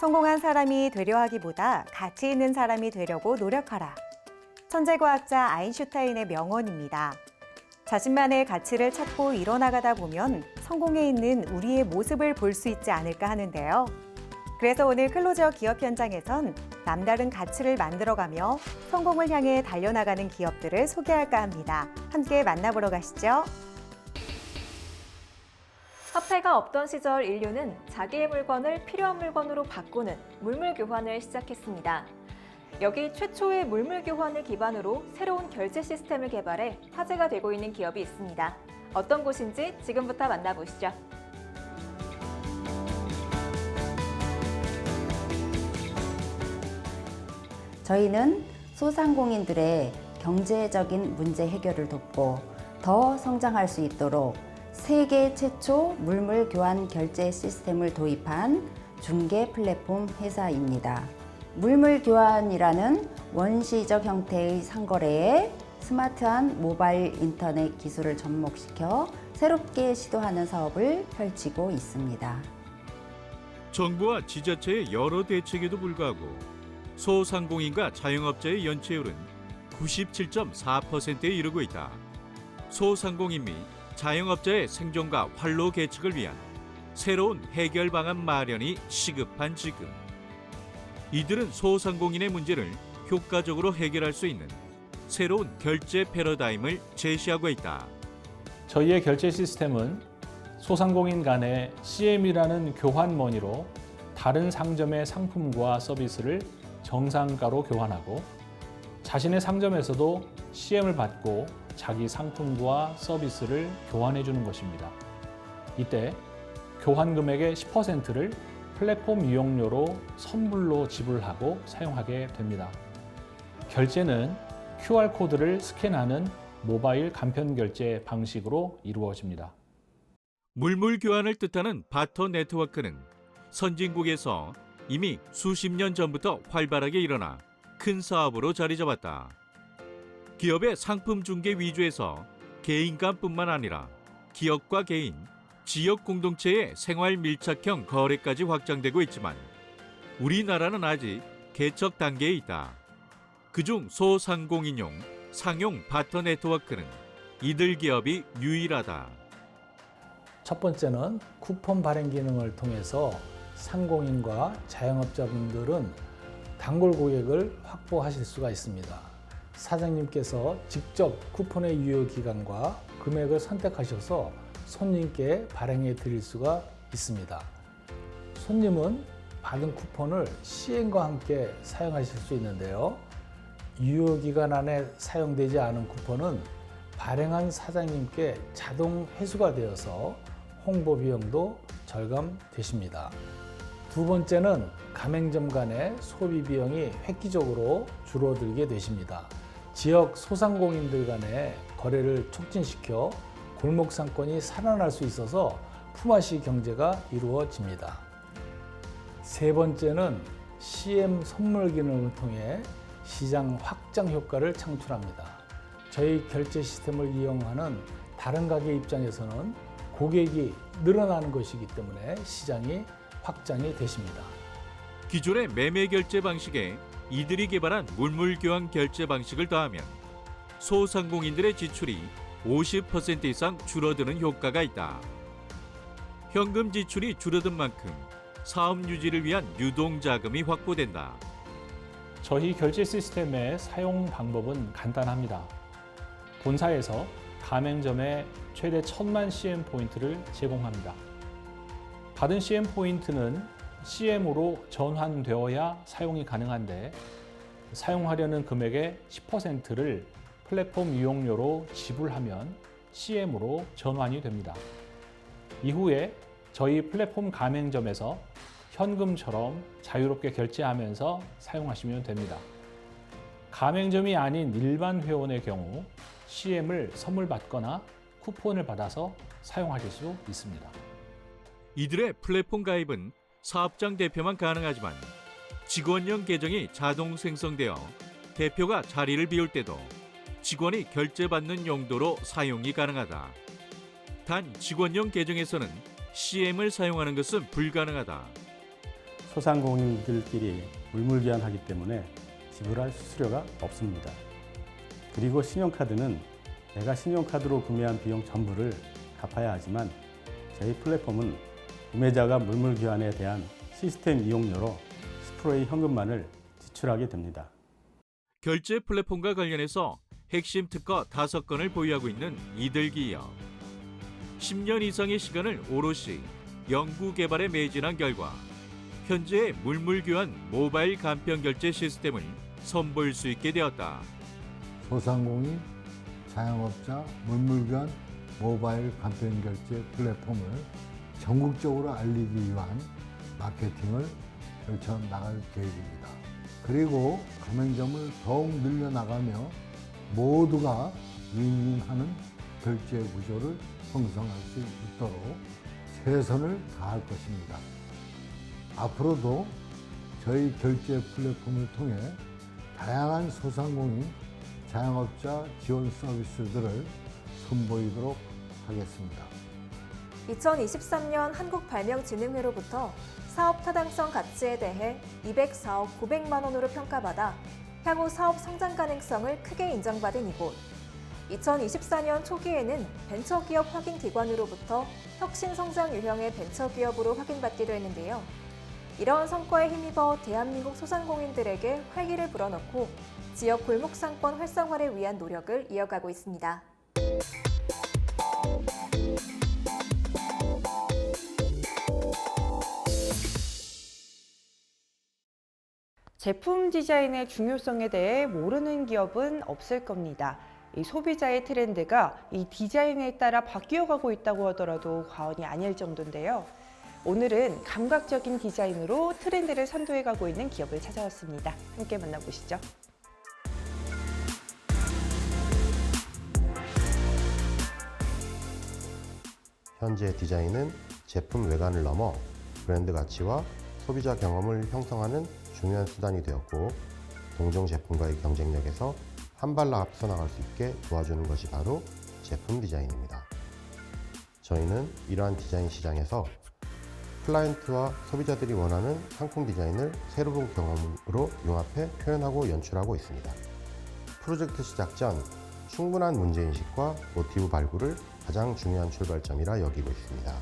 성공한 사람이 되려 하기보다 가치 있는 사람이 되려고 노력하라. 천재 과학자 아인슈타인의 명언입니다. 자신만의 가치를 찾고 이뤄나가다 보면 성공에 있는 우리의 모습을 볼 수 있지 않을까 하는데요. 그래서 오늘 클로저 기업 현장에선 남다른 가치를 만들어가며 성공을 향해 달려나가는 기업들을 소개할까 합니다. 함께 만나보러 가시죠. 화폐가 없던 시절 인류는 자기의 물건을 필요한 물건으로 바꾸는 물물 교환을 시작했습니다. 여기 최초의 물물 교환을 기반으로 새로운 결제 시스템을 개발해 화제가 되고 있는 기업이 있습니다. 어떤 곳인지 지금부터 만나보시죠. 저희는 소상공인들의 경제적인 문제 해결을 돕고 더 성장할 수 있도록 세계 최초 물물 교환 결제 시스템을 도입한 중개 플랫폼 회사입니다. 물물 교환이라는 원시적 형태의 상거래에 스마트한 모바일 인터넷 기술을 접목시켜 새롭게 시도하는 사업을 펼치고 있습니다. 정부와 지자체의 여러 대책에도 불구하고 소상공인과 자영업자의 연체율은 97.4%에 이르고 있다. 소상공인 및 자영업자의 생존과 활로 개척을 위한 새로운 해결 방안 마련이 시급한 지금. 이들은 소상공인의 문제를 효과적으로 해결할 수 있는 새로운 결제 패러다임을 제시하고 있다. 저희의 결제 시스템은 소상공인 간의 CM이라는 교환 머니로 다른 상점의 상품과 서비스를 정상가로 교환하고 자신의 상점에서도 CM을 받고 자기 상품과 서비스를 교환해 주는 것입니다. 이때 교환 금액의 10%를 플랫폼 이용료로 선불로 지불하고 사용하게 됩니다. 결제는 QR코드를 스캔하는 모바일 간편 결제 방식으로 이루어집니다. 물물 교환을 뜻하는 바터 네트워크는 선진국에서 이미 수십 년 전부터 활발하게 일어나 큰 사업으로 자리 잡았다. 기업의 상품 중개 위주에서 개인 간뿐만 아니라 기업과 개인, 지역 공동체의 생활 밀착형 거래까지 확장되고 있지만 우리나라는 아직 개척 단계에 있다. 그중 소상공인용 상용 바터 네트워크는 이들 기업이 유일하다. 첫 번째는 쿠폰 발행 기능을 통해서 상공인과 자영업자분들은 단골 고객을 확보하실 수가 있습니다. 사장님께서 직접 쿠폰의 유효 기간과 금액을 선택하셔서 손님께 발행해 드릴 수가 있습니다. 손님은 받은 쿠폰을 CM과 함께 사용하실 수 있는데요. 유효 기간 안에 사용되지 않은 쿠폰은 발행한 사장님께 자동 회수가 되어서 홍보 비용도 절감되십니다. 두 번째는 가맹점 간의 소비 비용이 획기적으로 줄어들게 되십니다. 지역 소상공인들 간의 거래를 촉진시켜 골목 상권이 살아날 수 있어서 품앗이 경제가 이루어집니다. 세 번째는 CM 선물 기능을 통해 시장 확장 효과를 창출합니다. 저희 결제 시스템을 이용하는 다른 가게 입장에서는 고객이 늘어나는 것이기 때문에 시장이 확장이 되십니다. 기존의 매매 결제 방식에 이들이 개발한 물물 교환 결제 방식을 더하면 소상공인들의 지출이 50% 이상 줄어드는 효과가 있다. 현금 지출이 줄어든 만큼 사업 유지를 위한 유동 자금이 확보된다. 저희 결제 시스템의 사용 방법은 간단합니다. 본사에서 가맹점에 최대 1000만 CM 포인트를 제공합니다. 받은 CM 포인트는 CM으로 전환되어야 사용이 가능한데 사용하려는 금액의 10%를 플랫폼 이용료로 지불하면 CM으로 전환이 됩니다. 이후에 저희 플랫폼 가맹점에서 현금처럼 자유롭게 결제하면서 사용하시면 됩니다. 가맹점이 아닌 일반 회원의 경우 CM을 선물 받거나 쿠폰을 받아서 사용하실 수 있습니다. 이들의 플랫폼 가입은 사업장 대표만 가능하지만 직원용 계정이 자동 생성되어 대표가 자리를 비울 때도 직원이 결제받는 용도로 사용이 가능하다. 단 직원용 계정에서는 CM을 사용하는 것은 불가능하다. 소상공인들끼리 물물교환하기 때문에 지불할 수수료가 없습니다. 그리고 신용카드는 내가 신용카드로 구매한 비용 전부를 갚아야 하지만 저희 플랫폼은 구매자가 물물교환에 대한 시스템 이용료로 10%의 현금만을 지출하게 됩니다. 결제 플랫폼과 관련해서 핵심 특허 5건을 보유하고 있는 이들기업. 10년 이상의 시간을 오롯이 연구 개발에 매진한 결과 현재의 물물교환 모바일 간편결제 시스템을 선보일 수 있게 되었다. 소상공인, 자영업자, 물물교환 모바일 간편결제 플랫폼을 전국적으로 알리기 위한 마케팅을 펼쳐나갈 계획입니다. 그리고 가맹점을 더욱 늘려나가며 모두가 윈윈하는 결제 구조를 형성할 수 있도록 최선을 다할 것입니다. 앞으로도 저희 결제 플랫폼을 통해 다양한 소상공인, 자영업자 지원 서비스들을 선보이도록 하겠습니다. 2023년 한국발명진흥회로부터 사업 타당성 가치에 대해 204억 900만 원으로 평가받아 향후 사업 성장 가능성을 크게 인정받은 이곳. 2024년 초기에는 벤처기업 확인기관으로부터 혁신성장 유형의 벤처기업으로 확인받기도 했는데요. 이러한 성과에 힘입어 대한민국 소상공인들에게 활기를 불어넣고 지역 골목상권 활성화를 위한 노력을 이어가고 있습니다. 제품 디자인의 중요성에 대해 모르는 기업은 없을 겁니다. 이 소비자의 트렌드가 이 디자인에 따라 바뀌어가고 있다고 하더라도 과언이 아닐 정도인데요. 오늘은 감각적인 디자인으로 트렌드를 선도해가고 있는 기업을 찾아왔습니다. 함께 만나보시죠. 현재 디자인은 제품 외관을 넘어 브랜드 가치와 소비자 경험을 형성하는 중요한 수단이 되었고, 동종 제품과의 경쟁력에서 한 발로 앞서 나갈 수 있게 도와주는 것이 바로 제품 디자인입니다. 저희는 이러한 디자인 시장에서 클라이언트와 소비자들이 원하는 상품 디자인을 새로운 경험으로 융합해 표현하고 연출하고 있습니다. 프로젝트 시작 전 충분한 문제인식과 모티브 발굴을 가장 중요한 출발점이라 여기고 있습니다.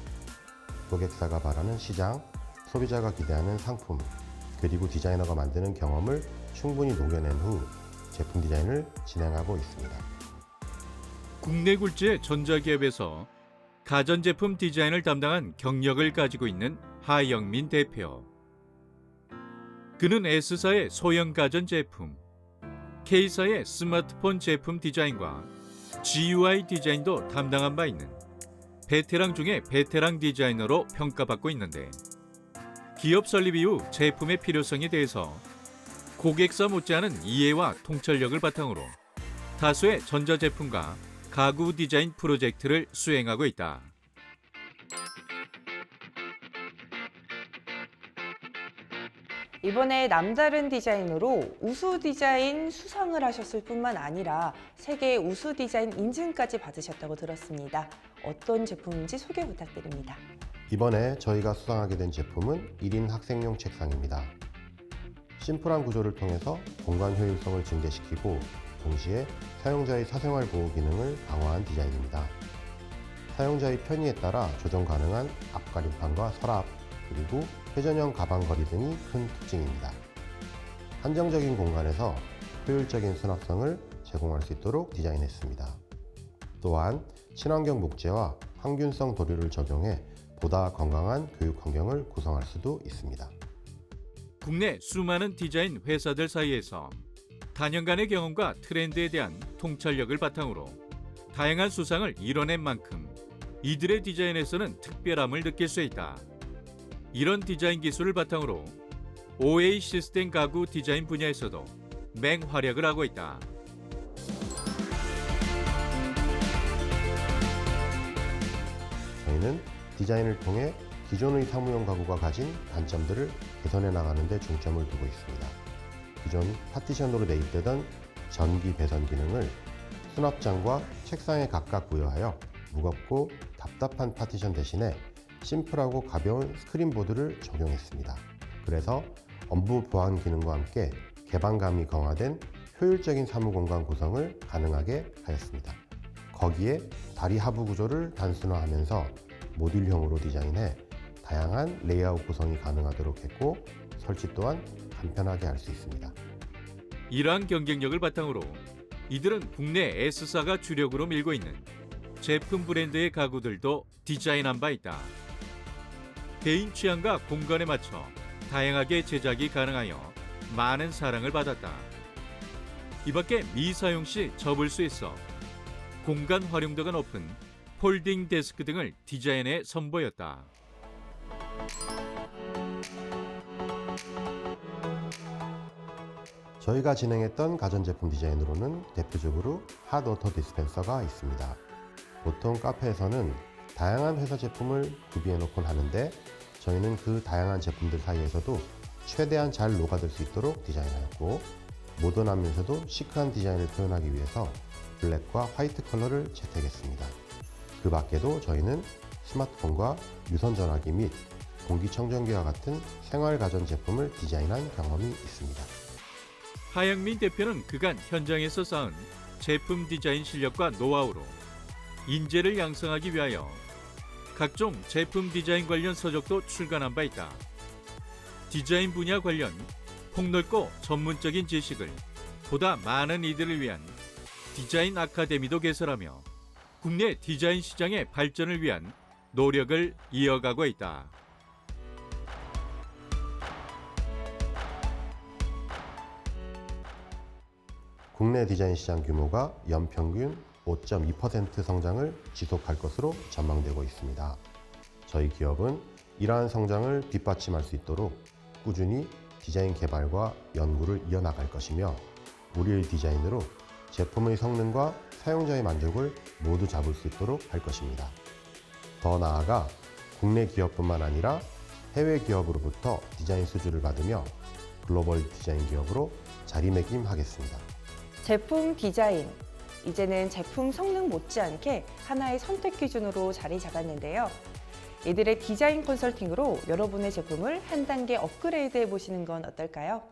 고객사가 바라는 시장, 소비자가 기대하는 상품, 그리고 디자이너가 만드는 경험을 충분히 녹여낸 후 제품 디자인을 진행하고 있습니다. 국내 굴지의 전자기업에서 가전제품 디자인을 담당한 경력을 가지고 있는 하영민 대표. 그는 S사의 소형 가전제품, K사의 스마트폰 제품 디자인과 GUI 디자인도 담당한 바 있는 베테랑 중에 베테랑 디자이너로 평가받고 있는데, 기업 설립 이후 제품의 필요성에 대해서 고객사 못지않은 이해와 통찰력을 바탕으로 다수의 전자제품과 가구 디자인 프로젝트를 수행하고 있다. 이번에 남다른 디자인으로 우수 디자인 수상을 하셨을 뿐만 아니라 세계 우수 디자인 인증까지 받으셨다고 들었습니다. 어떤 제품인지 소개 부탁드립니다. 이번에 저희가 수상하게 된 제품은 1인 학생용 책상입니다. 심플한 구조를 통해서 공간 효율성을 증대시키고 동시에 사용자의 사생활 보호 기능을 강화한 디자인입니다. 사용자의 편의에 따라 조정 가능한 앞가림판과 서랍, 그리고 회전형 가방걸이 등이 큰 특징입니다. 한정적인 공간에서 효율적인 수납성을 제공할 수 있도록 디자인했습니다. 또한 친환경 목재와 항균성 도료를 적용해 보다 건강한 교육 환경을 구성할 수도 있습니다. 국내 수많은 디자인 회사들 사이에서 단연간의 경험과 트렌드에 대한 통찰력을 바탕으로 다양한 수상을 이뤄낸 만큼 이들의 디자인에서는 특별함을 느낄 수 있다. 이런 디자인 기술을 바탕으로 OA 시스템 가구 디자인 분야에서도 맹활약을 하고 있다. 저희는 디자인을 통해 기존의 사무용 가구가 가진 단점들을 개선해 나가는 데 중점을 두고 있습니다. 기존 파티션으로 대입되던 전기 배선 기능을 수납장과 책상에 각각 부여하여 무겁고 답답한 파티션 대신에 심플하고 가벼운 스크린보드를 적용했습니다. 그래서 엄부 보안 기능과 함께 개방감이 강화된 효율적인 사무공간 구성을 가능하게 하였습니다. 거기에 다리 하부 구조를 단순화하면서 모듈형으로 디자인해 다양한 레이아웃 구성이 가능하도록 했고 설치 또한 간편하게 할 수 있습니다. 이러한 경쟁력을 바탕으로 이들은 국내 S사가 주력으로 밀고 있는 제품 브랜드의 가구들도 디자인한 바 있다. 개인 취향과 공간에 맞춰 다양하게 제작이 가능하여 많은 사랑을 받았다. 이밖에 미사용 시 접을 수 있어 공간 활용도가 높은 폴딩 데스크 등을 디자인해 선보였다. 저희가 진행했던 가전제품 디자인으로는 대표적으로 핫워터 디스펜서가 있습니다. 보통 카페에서는 다양한 회사 제품을 구비해 놓곤 하는데 저희는 그 다양한 제품들 사이에서도 최대한 잘 녹아들 수 있도록 디자인하였고 모던하면서도 시크한 디자인을 표현하기 위해서 블랙과 화이트 컬러를 채택했습니다. 그 밖에도 저희는 스마트폰과 유선 전화기 및 공기청정기와 같은 생활 가전 제품을 디자인한 경험이 있습니다. 하영민 대표는 그간 현장에서 쌓은 제품 디자인 실력과 노하우로 인재를 양성하기 위하여 각종 제품 디자인 관련 서적도 출간한 바 있다. 디자인 분야 관련 폭넓고 전문적인 지식을 보다 많은 이들을 위한 디자인 아카데미도 개설하며 국내 디자인 시장의 발전을 위한 노력을 이어가고 있다. 국내 디자인 시장 규모가 연평균 5.2% 성장을 지속할 것으로 전망되고 있습니다. 저희 기업은 이러한 성장을 뒷받침할 수 있도록 꾸준히 디자인 개발과 연구를 이어나갈 것이며 우리의 디자인으로 제품의 성능과 사용자의 만족을 모두 잡을 수 있도록 할 것입니다. 더 나아가 국내 기업뿐만 아니라 해외 기업으로부터 디자인 수주를 받으며 글로벌 디자인 기업으로 자리매김하겠습니다. 제품 디자인. 이제는 제품 성능 못지않게 하나의 선택 기준으로 자리 잡았는데요. 이들의 디자인 컨설팅으로 여러분의 제품을 한 단계 업그레이드 해보시는 건 어떨까요?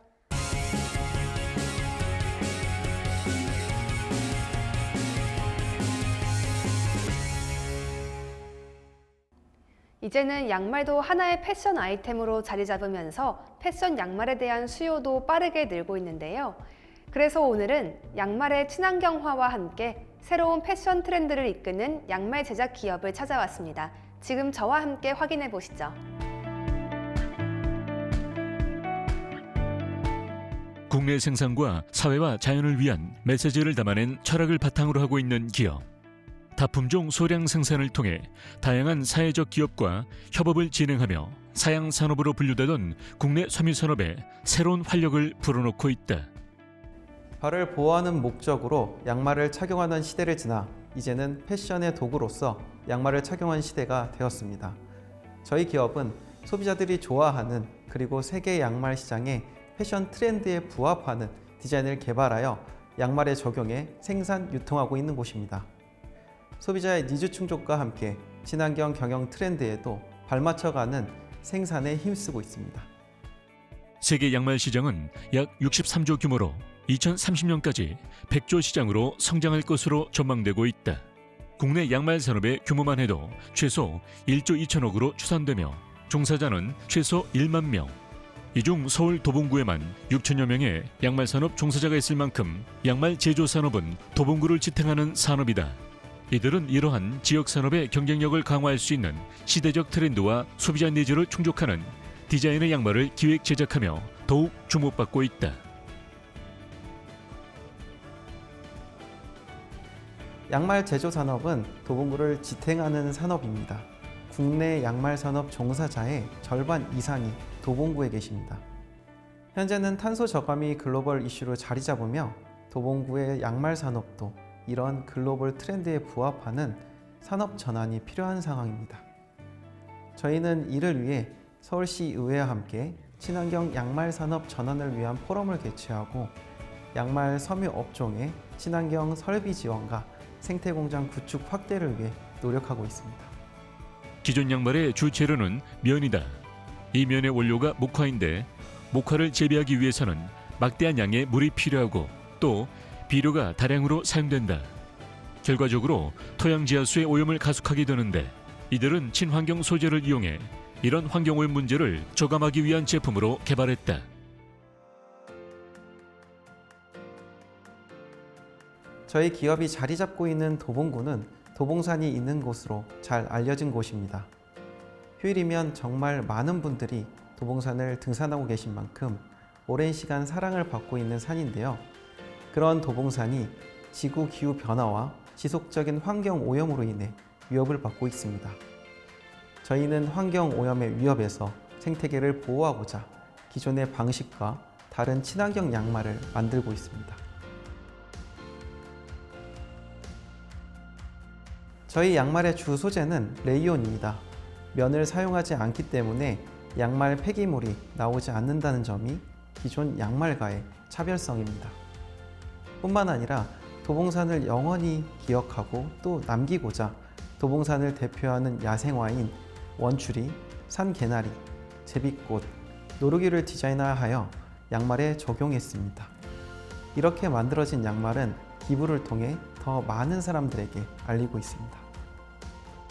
이제는 양말도 하나의 패션 아이템으로 자리 잡으면서 패션 양말에 대한 수요도 빠르게 늘고 있는데요. 그래서 오늘은 양말의 친환경화와 함께 새로운 패션 트렌드를 이끄는 양말 제작 기업을 찾아왔습니다. 지금 저와 함께 확인해 보시죠. 국내 생산과 사회와 자연을 위한 메시지를 담아낸 철학을 바탕으로 하고 있는 기업. 다품종 소량 생산을 통해 다양한 사회적 기업과 협업을 진행하며 사양 산업으로 분류되던 국내 섬유산업에 새로운 활력을 불어넣고 있다. 발을 보호하는 목적으로 양말을 착용하는 시대를 지나 이제는 패션의 도구로서 양말을 착용한 시대가 되었습니다. 저희 기업은 소비자들이 좋아하는 그리고 세계 양말 시장의 패션 트렌드에 부합하는 디자인을 개발하여 양말에 적용해 생산, 유통하고 있는 곳입니다. 소비자의 니즈 충족과 함께 친환경 경영 트렌드에도 발맞춰가는 생산에 힘쓰고 있습니다. 세계 양말 시장은 약 63조 규모로 2030년까지 100조 시장으로 성장할 것으로 전망되고 있다. 국내 양말 산업의 규모만 해도 최소 1조 2천억으로 추산되며 종사자는 최소 1만 명. 이 중 서울 도봉구에만 6천여 명의 양말 산업 종사자가 있을 만큼 양말 제조 산업은 도봉구를 지탱하는 산업이다. 이들은 이러한 지역 산업의 경쟁력을 강화할 수 있는 시대적 트렌드와 소비자 니즈를 충족하는 디자인의 양말을 기획 제작하며 더욱 주목받고 있다. 양말 제조 산업은 도봉구를 지탱하는 산업입니다. 국내 양말 산업 종사자의 절반 이상이 도봉구에 계십니다. 현재는 탄소 저감이 글로벌 이슈로 자리 잡으며 도봉구의 양말 산업도 이런 글로벌 트렌드에 부합하는 산업 전환이 필요한 상황입니다. 저희는 이를 위해 서울시 의회와 함께 친환경 양말 산업 전환을 위한 포럼을 개최하고 양말 섬유 업종의 친환경 설비 지원과 생태 공장 구축 확대를 위해 노력하고 있습니다. 기존 양말의 주 재료는 면이다. 이면의 원료가 목화인데 목화를 재배하기 위해서는 막대한 양의 물이 필요하고 또 비료가 다량으로 사용된다. 결과적으로 토양 지하수의 오염을 가속하게 되는데 이들은 친환경 소재를 이용해 이런 환경오염 문제를 저감하기 위한 제품으로 개발했다. 저희 기업이 자리 잡고 있는 도봉구는 도봉산이 있는 곳으로 잘 알려진 곳입니다. 휴일이면 정말 많은 분들이 도봉산을 등산하고 계신 만큼 오랜 시간 사랑을 받고 있는 산인데요. 그런 도봉산이 지구 기후 변화와 지속적인 환경 오염으로 인해 위협을 받고 있습니다. 저희는 환경 오염의 위협에서 생태계를 보호하고자 기존의 방식과 다른 친환경 양말을 만들고 있습니다. 저희 양말의 주 소재는 레이온입니다. 면을 사용하지 않기 때문에 양말 폐기물이 나오지 않는다는 점이 기존 양말과의 차별성입니다. 뿐만 아니라 도봉산을 영원히 기억하고 또 남기고자 도봉산을 대표하는 야생화인 원추리, 산개나리, 제비꽃, 노루기를 디자인하여 양말에 적용했습니다. 이렇게 만들어진 양말은 기부를 통해 더 많은 사람들에게 알리고 있습니다.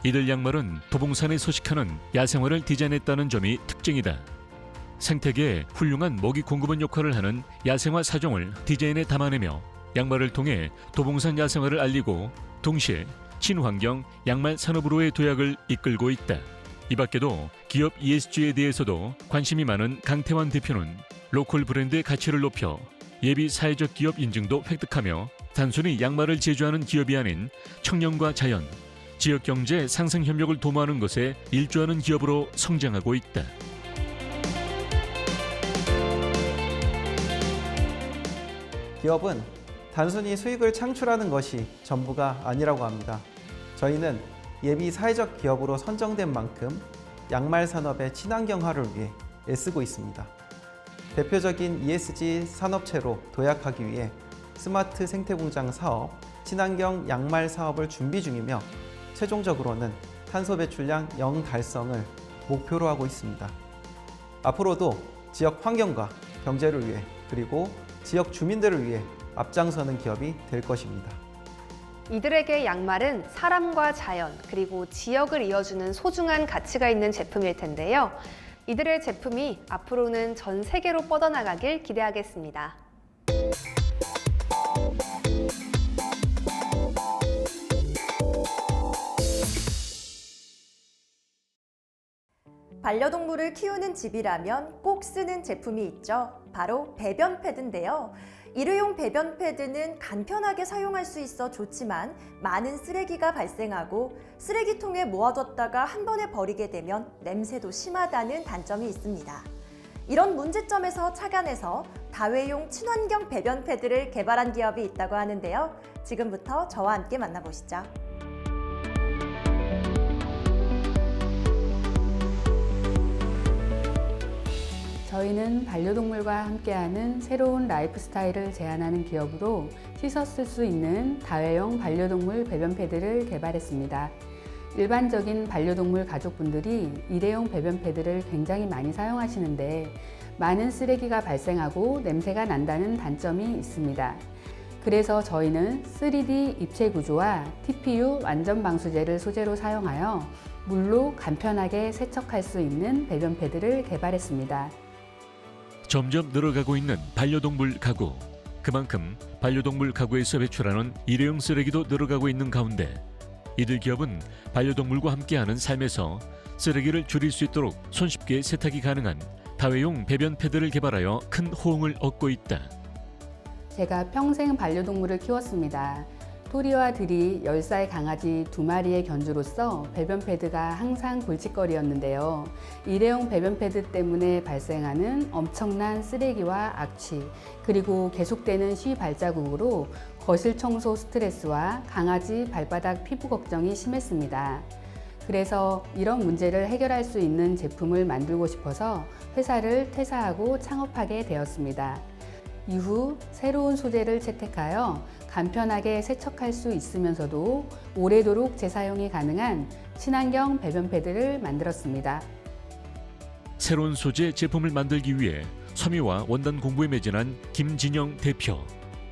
이들 양말은 도봉산에 서식하는 야생화를 디자인했다는 점이 특징이다. 생태계에 훌륭한 먹이 공급원 역할을 하는 야생화 사종을 디자인에 담아내며 양말을 통해 도봉산 야생화를 알리고 동시에 친환경 양말 산업으로의 도약을 이끌고 있다. 이 밖에도 기업 ESG에 대해서도 관심이 많은 강태환 대표는 로컬 브랜드의 가치를 높여 예비 사회적 기업 인증도 획득하며 단순히 양말을 제조하는 기업이 아닌 청년과 자연, 지역 경제 상승 협력을 도모하는 것에 일조하는 기업으로 성장하고 있다. 기업은 단순히 수익을 창출하는 것이 전부가 아니라고 합니다. 저희는 예비 사회적 기업으로 선정된 만큼 양말 산업의 친환경화를 위해 애쓰고 있습니다. 대표적인 ESG 산업체로 도약하기 위해 스마트 생태공장 사업, 친환경 양말 사업을 준비 중이며 최종적으로는 탄소 배출량 0 달성을 목표로 하고 있습니다. 앞으로도 지역 환경과 경제를 위해 그리고 지역 주민들을 위해 앞장서는 기업이 될 것입니다. 이들에게 양말은 사람과 자연 그리고 지역을 이어주는 소중한 가치가 있는 제품일 텐데요. 이들의 제품이 앞으로는 전 세계로 뻗어나가길 기대하겠습니다. 반려동물을 키우는 집이라면 꼭 쓰는 제품이 있죠. 바로 배변 패드인데요. 일회용 배변 패드는 간편하게 사용할 수 있어 좋지만 많은 쓰레기가 발생하고 쓰레기통에 모아뒀다가 한 번에 버리게 되면 냄새도 심하다는 단점이 있습니다. 이런 문제점에서 착안해서 다회용 친환경 배변 패드를 개발한 기업이 있다고 하는데요. 지금부터 저와 함께 만나보시죠. 저희는 반려동물과 함께하는 새로운 라이프 스타일을 제안하는 기업으로 씻어 쓸 수 있는 다회용 반려동물 배변 패드를 개발했습니다. 일반적인 반려동물 가족분들이 일회용 배변 패드를 굉장히 많이 사용하시는데 많은 쓰레기가 발생하고 냄새가 난다는 단점이 있습니다. 그래서 저희는 3D 입체 구조와 TPU 완전 방수제를 소재로 사용하여 물로 간편하게 세척할 수 있는 배변 패드를 개발했습니다. 점점 늘어가고 있는 반려동물 가구. 그만큼 반려동물 가구에서 배출하는 일회용 쓰레기도 늘어가고 있는 가운데 이들 기업은 반려동물과 함께하는 삶에서 쓰레기를 줄일 수 있도록 손쉽게 세탁이 가능한 다회용 배변 패드를 개발하여 큰 호응을 얻고 있다. 제가 평생 반려동물을 키웠습니다. 토리와 들이 10살 강아지 2마리의 견주로서 배변 패드가 항상 골칫거리였는데요. 일회용 배변 패드 때문에 발생하는 엄청난 쓰레기와 악취, 그리고 계속되는 쉬 발자국으로 거실 청소 스트레스와 강아지 발바닥 피부 걱정이 심했습니다. 그래서 이런 문제를 해결할 수 있는 제품을 만들고 싶어서 회사를 퇴사하고 창업하게 되었습니다. 이후 새로운 소재를 채택하여 간편하게 세척할 수 있으면서도 오래도록 재사용이 가능한 친환경 배변 패드를 만들었습니다. 새로운 소재 제품을 만들기 위해 섬유와 원단 공부에 매진한 김진영 대표.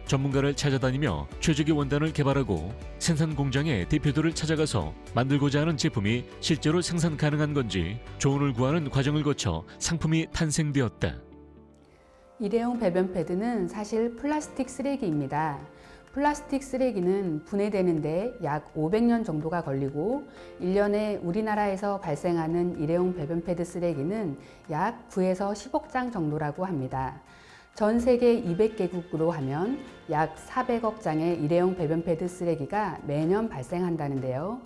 전문가를 찾아다니며 최적의 원단을 개발하고 생산 공장의 대표들을 찾아가서 만들고자 하는 제품이 실제로 생산 가능한 건지 조언을 구하는 과정을 거쳐 상품이 탄생되었다. 일회용 배변 패드는 사실 플라스틱 쓰레기입니다. 플라스틱 쓰레기는 분해되는데 약 500년 정도가 걸리고 1년에 우리나라에서 발생하는 일회용 배변 패드 쓰레기는 약 9에서 10억 장 정도라고 합니다. 전 세계 200개국으로 하면 약 400억 장의 일회용 배변 패드 쓰레기가 매년 발생한다는데요.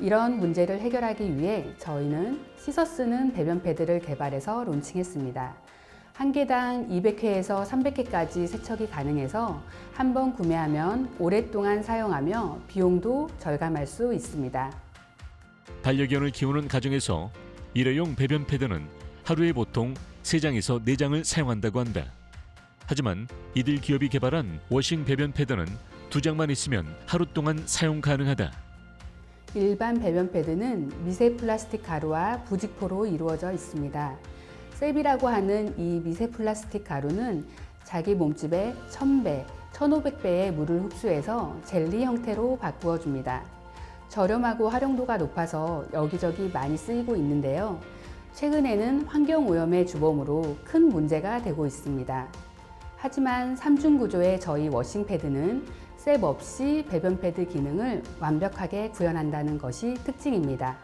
이런 문제를 해결하기 위해 저희는 씻어 쓰는 배변 패드를 개발해서 론칭했습니다. 한 개당 200회에서 300개까지 세척이 가능해서 한 번 구매하면 오랫동안 사용하며 비용도 절감할 수 있습니다. 반려견을 키우는 가정에서 일회용 배변 패드는 하루에 보통 3장에서 4장을 사용한다고 한다. 하지만 이들 기업이 개발한 워싱 배변 패드는 2장만 있으면 하루 동안 사용 가능하다. 일반 배변 패드는 미세 플라스틱 가루와 부직포로 이루어져 있습니다. 셉이라고 하는 이 미세 플라스틱 가루는 자기 몸집의 1000배, 1500배의 물을 흡수해서 젤리 형태로 바꾸어 줍니다. 저렴하고 활용도가 높아서 여기저기 많이 쓰이고 있는데요. 최근에는 환경오염의 주범으로 큰 문제가 되고 있습니다. 하지만 3중 구조의 저희 워싱 패드는 셉 없이 배변 패드 기능을 완벽하게 구현한다는 것이 특징입니다.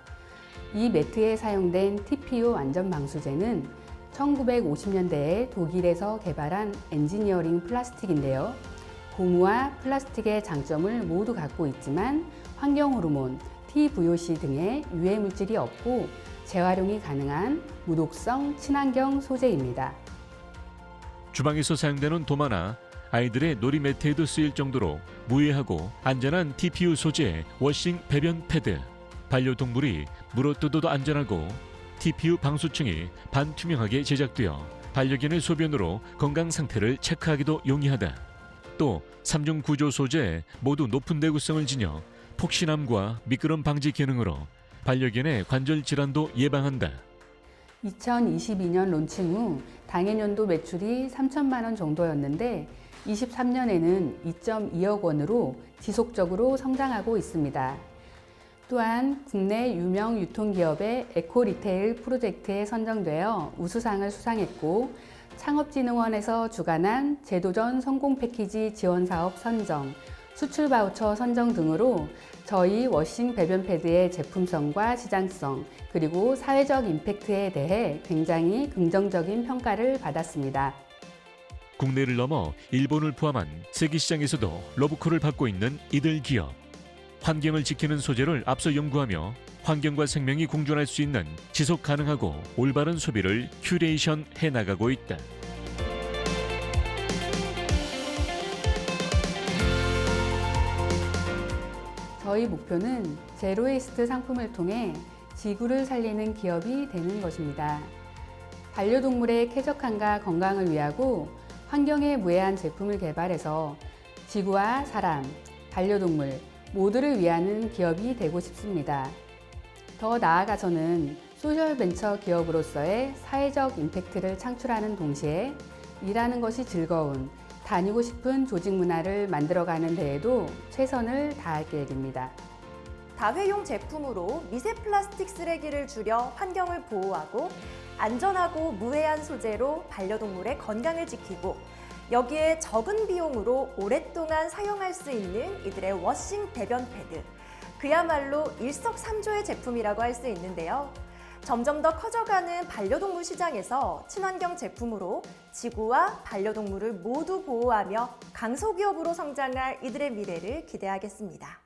이 매트에 사용된 TPU 안전 방수제는 1950년대에 독일에서 개발한 엔지니어링 플라스틱인데요. 고무와 플라스틱의 장점을 모두 갖고 있지만 환경 호르몬, TVOC 등의 유해 물질이 없고 재활용이 가능한 무독성 친환경 소재입니다. 주방에서 사용되는 도마나 아이들의 놀이 매트에도 쓰일 정도로 무해하고 안전한 TPU 소재 워싱 배변 패드. 반려동물이 물어뜯어도 안전하고 TPU 방수층이 반투명하게 제작되어 반려견의 소변으로 건강 상태를 체크하기도 용이하다. 또 3중 구조 소재 모두 높은 내구성을 지녀 폭신함과 미끄럼 방지 기능으로 반려견의 관절 질환도 예방한다. 2022년 론칭 후 당해년도 매출이 3천만 원 정도였는데 23년에는 2.2억 원으로 지속적으로 성장하고 있습니다. 또한 국내 유명 유통기업의 에코 리테일 프로젝트에 선정되어 우수상을 수상했고 창업진흥원에서 주관한 제도전 성공 패키지 지원 사업 선정, 수출 바우처 선정 등으로 저희 워싱 배변 패드의 제품성과 시장성 그리고 사회적 임팩트에 대해 굉장히 긍정적인 평가를 받았습니다. 국내를 넘어 일본을 포함한 세계 시장에서도 러브콜을 받고 있는 이들 기업. 환경을 지키는 소재를 앞서 연구하며 환경과 생명이 공존할 수 있는 지속 가능하고 올바른 소비를 큐레이션 해나가고 있다. 저희 목표는 제로웨이스트 상품을 통해 지구를 살리는 기업이 되는 것입니다. 반려동물의 쾌적함과 건강을 위하고 환경에 무해한 제품을 개발해서 지구와 사람, 반려동물 모두를 위하는 기업이 되고 싶습니다. 더 나아가서는 소셜벤처 기업으로서의 사회적 임팩트를 창출하는 동시에 일하는 것이 즐거운 다니고 싶은 조직 문화를 만들어가는 데에도 최선을 다할 계획입니다. 다회용 제품으로 미세 플라스틱 쓰레기를 줄여 환경을 보호하고 안전하고 무해한 소재로 반려동물의 건강을 지키고 여기에 적은 비용으로 오랫동안 사용할 수 있는 이들의 워싱 배변 패드. 그야말로 일석삼조의 제품이라고 할 수 있는데요. 점점 더 커져가는 반려동물 시장에서 친환경 제품으로 지구와 반려동물을 모두 보호하며 강소기업으로 성장할 이들의 미래를 기대하겠습니다.